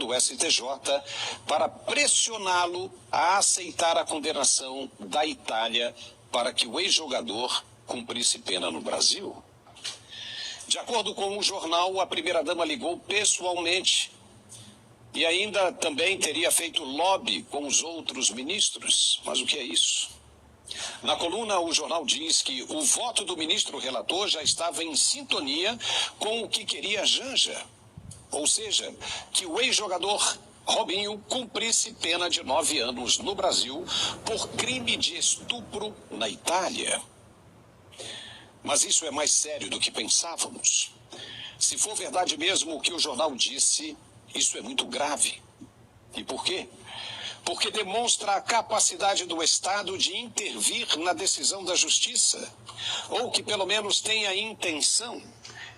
do STJ para pressioná-lo a aceitar a condenação da Itália para que o ex-jogador cumprisse pena no Brasil. De acordo com o jornal, a primeira-dama ligou pessoalmente e ainda também teria feito lobby com os outros ministros. Mas o que é isso? Na coluna, o jornal diz que o voto do ministro relator já estava em sintonia com o que queria Janja. Ou seja, que o ex-jogador Robinho cumprisse pena de 9 anos no Brasil por crime de estupro na Itália. Mas isso é mais sério do que pensávamos. Se for verdade mesmo o que o jornal disse, isso é muito grave. E por quê? Porque demonstra a capacidade do Estado de intervir na decisão da Justiça, ou que pelo menos tenha a intenção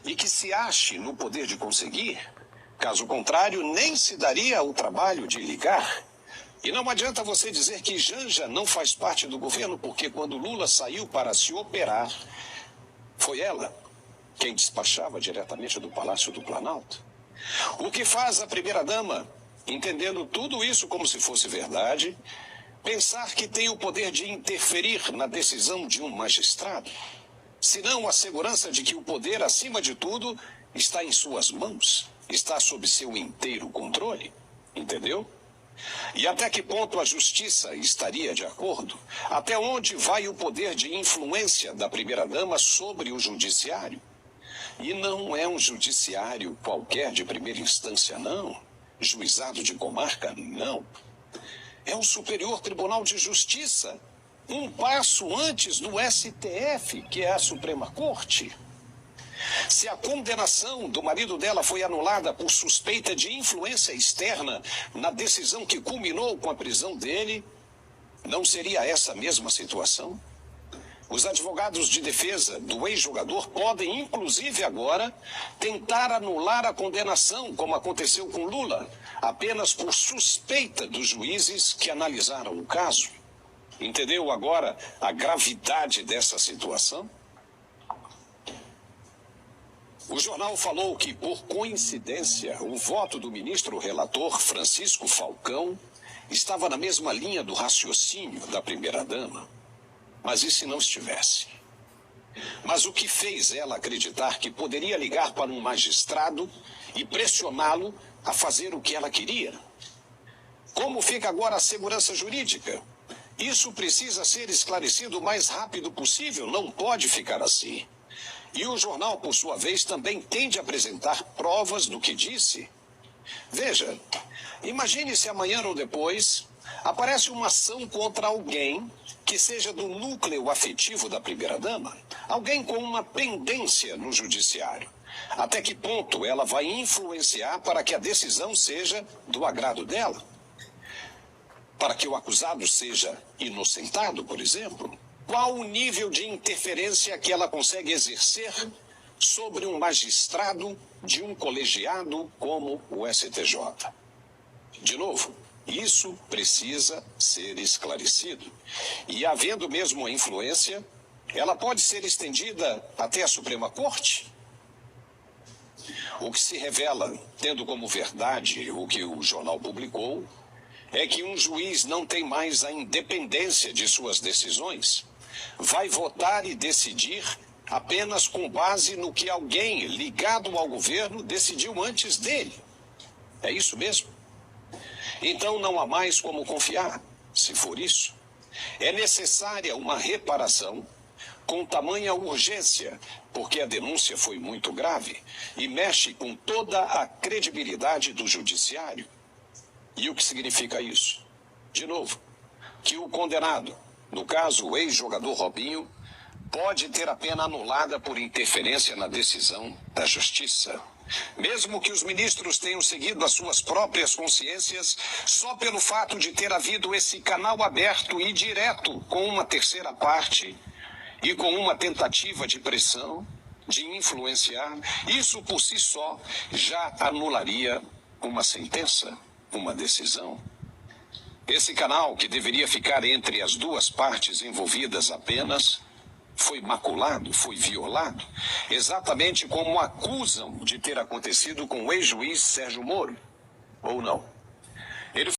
e que se ache no poder de conseguir. Caso contrário, nem se daria o trabalho de ligar. E não adianta você dizer que Janja não faz parte do governo, porque quando Lula saiu para se operar, foi ela quem despachava diretamente do Palácio do Planalto. O que faz a primeira-dama, entendendo tudo isso como se fosse verdade, pensar que tem o poder de interferir na decisão de um magistrado? Senão a segurança de que o poder, acima de tudo, está em suas mãos, está sob seu inteiro controle, entendeu? E até que ponto a justiça estaria de acordo? Até onde vai o poder de influência da primeira-dama sobre o judiciário? E não é um judiciário qualquer de primeira instância, não. Juizado de comarca, não. É o Superior Tribunal de Justiça, um passo antes do STF, que é a Suprema Corte. Se a condenação do marido dela foi anulada por suspeita de influência externa na decisão que culminou com a prisão dele, não seria essa a mesma situação? Os advogados de defesa do ex-jogador podem, inclusive agora, tentar anular a condenação, como aconteceu com Lula, apenas por suspeita dos juízes que analisaram o caso. Entendeu agora a gravidade dessa situação? O jornal falou que, por coincidência, o voto do ministro relator Francisco Falcão estava na mesma linha do raciocínio da primeira-dama. Mas e se não estivesse? Mas o que fez ela acreditar que poderia ligar para um magistrado e pressioná-lo a fazer o que ela queria? Como fica agora a segurança jurídica? Isso precisa ser esclarecido o mais rápido possível, não pode ficar assim. E o jornal, por sua vez, também tem de apresentar provas do que disse. Veja, imagine se amanhã ou depois aparece uma ação contra alguém que seja do núcleo afetivo da primeira-dama, alguém com uma pendência no judiciário. Até que ponto ela vai influenciar para que a decisão seja do agrado dela? Para que o acusado seja inocentado, por exemplo? Qual o nível de interferência que ela consegue exercer sobre um magistrado de um colegiado como o STJ? De novo, isso precisa ser esclarecido. E havendo mesmo a influência, ela pode ser estendida até a Suprema Corte? O que se revela, tendo como verdade o que o jornal publicou, é que um juiz não tem mais a independência de suas decisões. Vai votar e decidir apenas com base no que alguém ligado ao governo decidiu antes dele. É isso mesmo? Então não há mais como confiar, se for isso. É necessária uma reparação com tamanha urgência, porque a denúncia foi muito grave e mexe com toda a credibilidade do judiciário. E o que significa isso? De novo, que o condenado, no caso o ex-jogador Robinho, pode ter a pena anulada por interferência na decisão da Justiça. Mesmo que os ministros tenham seguido as suas próprias consciências, só pelo fato de ter havido esse canal aberto e direto com uma terceira parte e com uma tentativa de pressão, de influenciar, isso por si só já anularia uma sentença, uma decisão. Esse canal, que deveria ficar entre as duas partes envolvidas apenas, foi maculado, foi violado, exatamente como acusam de ter acontecido com o ex-juiz Sérgio Moro. Ou não?